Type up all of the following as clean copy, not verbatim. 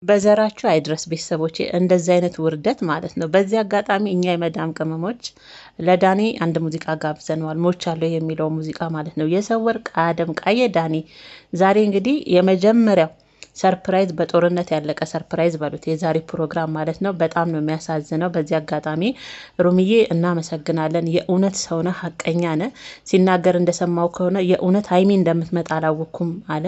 በዘራችሁ አይድረስ ቤተሰቦቼ፣ እንደዚህ አይነት ውርደት ማለት ነው። በዚህ አጋጣሚ እኛ የመዳም ቅመሞች ለዳኒ አንድ ሙዚቃ ጋብዘነዋል። ሞቻለሁ የሚለው ሙዚቃ ማለት ነው። የሰው ወርቅ አደምቃዬ ዳኒ ዛሬ እንግዲህ የመጀመሪያው ሰርፕራይዝ፣ በጦርነት ያለቀ ሰርፕራይዝ በሉት የዛሬ ፕሮግራም ማለት ነው። በጣም ነው የሚያሳዝነው። በዚህ አጋጣሚ ሩምዬ እናመሰግናለን። የእውነት ሰውነ ሀቀኛ ነ ሲናገር እንደሰማው ከሆነ የእውነት ሀይሚ እንደምትመጣ አላወኩም አለ።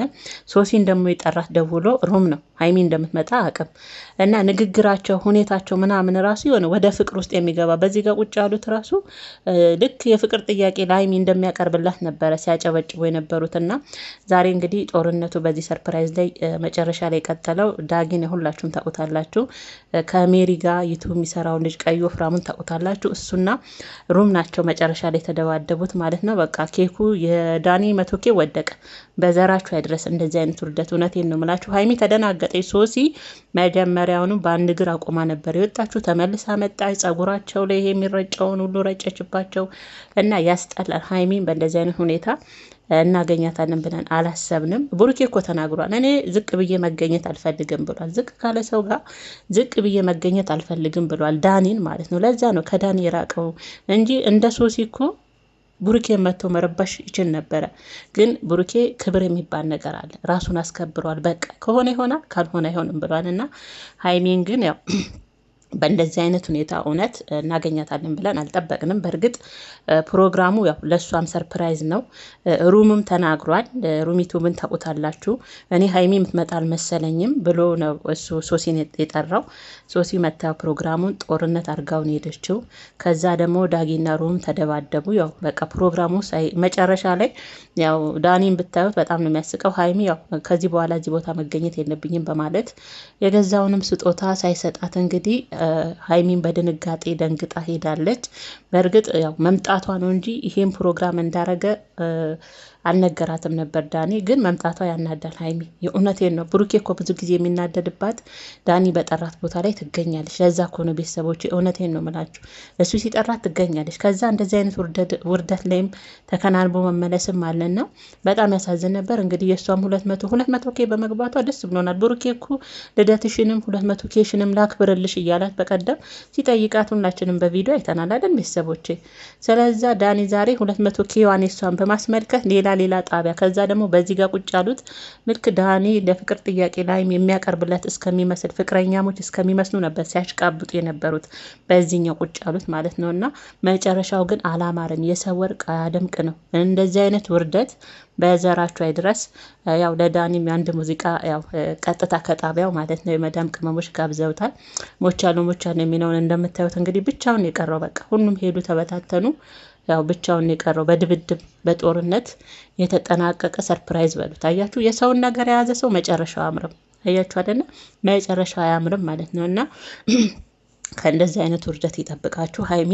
ሶሲን ደግሞ የጠራት ደውሎ ሩም ነው ሀይሚ እንደምትመጣ አቅም እና ንግግራቸው፣ ሁኔታቸው ምናምን ራሱ የሆነ ወደ ፍቅር ውስጥ የሚገባ በዚህ ጋር ቁጭ ያሉት ራሱ ልክ የፍቅር ጥያቄ ለሀይሚ እንደሚያቀርብላት ነበረ ሲያጨበጭቡ የነበሩት። እና ዛሬ እንግዲህ ጦርነቱ በዚህ ሰርፕራይዝ ላይ መጨረሻ ላይ ቀጠለው። ዳጊን ሁላችሁም ታውቁታላችሁ። ከሜሪ ጋር ዩቱብ የሚሰራውን ልጅ ቀዩ ወፍራሙን ታውቁታላችሁ። እሱና ሩም ናቸው መጨረሻ ላይ የተደባደቡት ማለት ነው። በቃ ኬኩ የዳኒ 100 ኬ ወደቀ። በዘራችሁ አይድረስ እንደዚህ አይነት ውርደት። እውነቴን ነው የምላችሁ። ሀይሚ ተደናገጠች። ሶሲ መጀመሪያውኑ በአንድ እግር አቁማ ነበር የወጣችሁ። ተመልሳ መጣች። ጸጉራቸው ላይ ይሄ የሚረጨውን ሁሉ ረጨችባቸው እና ያስጠላል። ሀይሚን በእንደዚህ አይነት ሁኔታ እናገኛታለን ብለን አላሰብንም። ብሩኬ እኮ ተናግሯል። እኔ ዝቅ ብዬ መገኘት አልፈልግም ብሏል። ዝቅ ካለ ሰው ጋር ዝቅ ብዬ መገኘት አልፈልግም ብሏል። ዳኒን ማለት ነው። ለዛ ነው ከዳኒ የራቀው እንጂ እንደ ሶሲ እኮ ብሩኬ መጥቶ መረባሽ ይችል ነበረ። ግን ብሩኬ ክብር የሚባል ነገር አለ። ራሱን አስከብሯል። በቃ ከሆነ ይሆናል፣ ካልሆነ አይሆንም ብሏል። እና ሀይሚን ግን ያው በእንደዚህ አይነት ሁኔታ እውነት እናገኛታለን ብለን አልጠበቅንም። በእርግጥ ፕሮግራሙ ያው ለእሷም ሰርፕራይዝ ነው። ሩምም ተናግሯል። ሩሚቱ ምን ታውቁታላችሁ፣ እኔ ሀይሚ የምትመጣ አልመሰለኝም ብሎ ነው እሱ ሶሲን የጠራው። ሶሲ መታ ፕሮግራሙን ጦርነት አድርጋውን ሄደችው። ከዛ ደግሞ ዳጊና ሩም ተደባደቡ። ያው በቃ ፕሮግራሙ መጨረሻ ላይ ያው ዳኒን ብታዩት በጣም ነው የሚያስቀው። ሀይሚ ያው ከዚህ በኋላ እዚህ ቦታ መገኘት የለብኝም በማለት የገዛውንም ስጦታ ሳይሰጣት እንግዲህ ሀይሚን በድንጋጤ ደንግጣ ሄዳለች። በእርግጥ ያው መምጣቷ ነው እንጂ ይሄን ፕሮግራም እንዳረገ አልነገራትም ነበር ዳኒ። ግን መምጣቷ ያናዳል ሀይሚ። የእውነቴን ነው። ብሩኬ እኮ ብዙ ጊዜ የሚናደድባት ዳኒ በጠራት ቦታ ላይ ትገኛለች። ለዛ እኮ ነው ቤተሰቦች፣ እውነቴን ነው ምላችሁ። እሱ ሲጠራት ትገኛለች። ከዛ እንደዚህ አይነት ውርደት ላይም ተከናንቦ መመለስም አለና በጣም ያሳዝን ነበር። እንግዲህ የእሷም 200 ኬ በመግባቷ ደስ ብሎናል። ብሩኬ እኮ ልደትሽንም 200 ኬሽንም ላክብርልሽ እያላት በቀደም ሲጠይቃት ሁላችንም በቪዲዮ አይተናል አይደል ቤተሰቦቼ። ስለዛ ዳኒ ዛሬ 200 ኬዋን የሷን በማስመልከት ሌላ ጣቢያ፣ ከዛ ደግሞ በዚህ ጋር ቁጭ ያሉት ልክ ዳኒ ለፍቅር ጥያቄ ላይም የሚያቀርብለት እስከሚመስል ፍቅረኛሞች እስከሚመስሉ ነበር ሲያሽቃብጡ የነበሩት በዚህኛው ቁጭ ያሉት ማለት ነው። እና መጨረሻው ግን አላማረም። የሰው ወርቅ አያደምቅ ነው። እንደዚህ አይነት ውርደት በዘራችሁ አይድረስ። ያው ለዳኒም አንድ ሙዚቃ ያው ቀጥታ ከጣቢያው ማለት ነው የመዳም ቅመሞች ጋብዘውታል። ሞቻለሁ የሚለውን እንደምታዩት እንግዲህ ብቻውን የቀረው በቃ ሁሉም ሄዱ፣ ተበታተኑ። ያው ብቻውን የቀረው በድብድብ በጦርነት የተጠናቀቀ ሰርፕራይዝ በሉት። አያችሁ፣ የሰውን ነገር የያዘ ሰው መጨረሻው አያምርም። አያችሁ አይደለ? መጨረሻው አያምርም ማለት ነው። እና ከእንደዚህ አይነት ውርደት ይጠብቃችሁ። ሀይሚ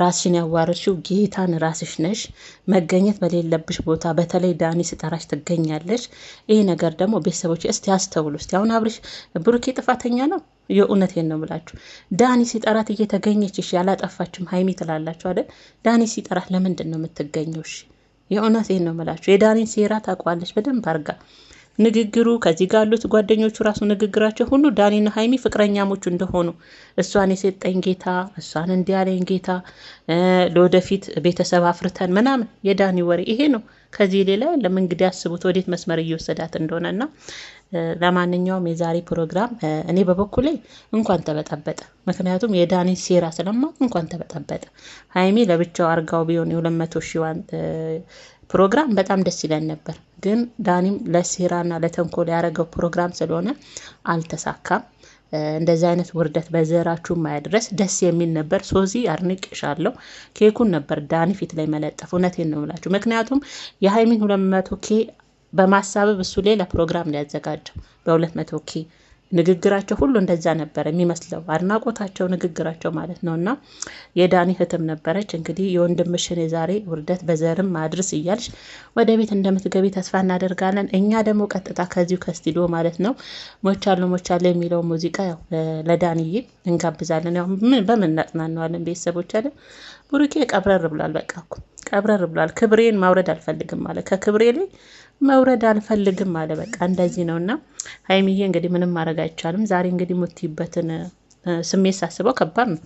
ራስሽን ያዋረድሽው ጌታን ራስሽ ነሽ። መገኘት በሌለብሽ ቦታ በተለይ ዳኒ ስጠራሽ ትገኛለሽ። ይህ ነገር ደግሞ ቤተሰቦች እስቲ ያስተውሉ። እስቲ አሁን አብርሽ ብሩኬ ጥፋተኛ ነው። የእውነቴን ነው ብላችሁ ዳኒ ሲጠራት እየተገኘች እሺ ያላጠፋችም ሀይሚ ትላላችሁ አይደል? ዳኒ ሲጠራት ለምንድን ነው የምትገኘው? እሺ የእውነቴን ነው ብላችሁ የዳኒን ሴራ ታውቋለች በደንብ አርጋ። ንግግሩ ከዚህ ጋር ያሉት ጓደኞቹ ራሱ ንግግራቸው ሁሉ ዳኒና ሀይሚ ፍቅረኛሞቹ እንደሆኑ፣ እሷን የሰጠኝ ጌታ፣ እሷን እንዲያለኝ ጌታ፣ ለወደፊት ቤተሰብ አፍርተን ምናምን የዳኒ ወሬ ይሄ ነው። ከዚህ ሌላ የለም። እንግዲህ አስቡት ወዴት መስመር እየወሰዳት እንደሆነና ለማንኛውም የዛሬ ፕሮግራም እኔ በበኩሌ እንኳን ተበጠበጠ። ምክንያቱም የዳኒን ሴራ ስለማ እንኳን ተበጠበጠ። ሀይሚ ለብቻው አርጋው ቢሆን የ200 ሺዋን ፕሮግራም በጣም ደስ ይለን ነበር። ግን ዳኒም ለሴራና ለተንኮል ያደረገው ፕሮግራም ስለሆነ አልተሳካም። እንደዚህ አይነት ውርደት በዘራችሁ ማያድረስ ደስ የሚል ነበር። ሶሲ አድንቄሻለሁ። ኬኩን ነበር ዳኒ ፊት ላይ መለጠፍ። እውነቴን ነው የምላችሁ። ምክንያቱም የሀይሚን 200 ኬ በማሳበብ እሱ ሌላ ፕሮግራም ሊያዘጋጀው በ200 ኬ ንግግራቸው ሁሉ እንደዛ ነበር የሚመስለው፣ አድናቆታቸው ንግግራቸው ማለት ነው። እና የዳኒ ህትም ነበረች እንግዲህ የወንድምሽን የዛሬ ውርደት በዘርም ማድረስ እያልሽ ወደ ቤት እንደምትገቢ ተስፋ እናደርጋለን። እኛ ደግሞ ቀጥታ ከዚሁ ከስቱዲዮ ማለት ነው ሞቻለሁ የሚለው ሙዚቃ ያው ለዳኒዬ እንጋብዛለን። ያው በምን እናጽናናዋለን ቤተሰቦች አለ። ብሩኬ ቀብረር ብሏል። በቃ እኮ ቀብረር ብሏል። ክብሬን ማውረድ አልፈልግም ማለት ከክብሬ ላይ መውረድ አልፈልግም አለ። በቃ እንደዚህ ነውና ሀይሚዬ እንግዲህ ምንም ማድረግ አይቻልም። ዛሬ እንግዲህ የምትይበትን ስሜት ሳስበው ከባድ ነው።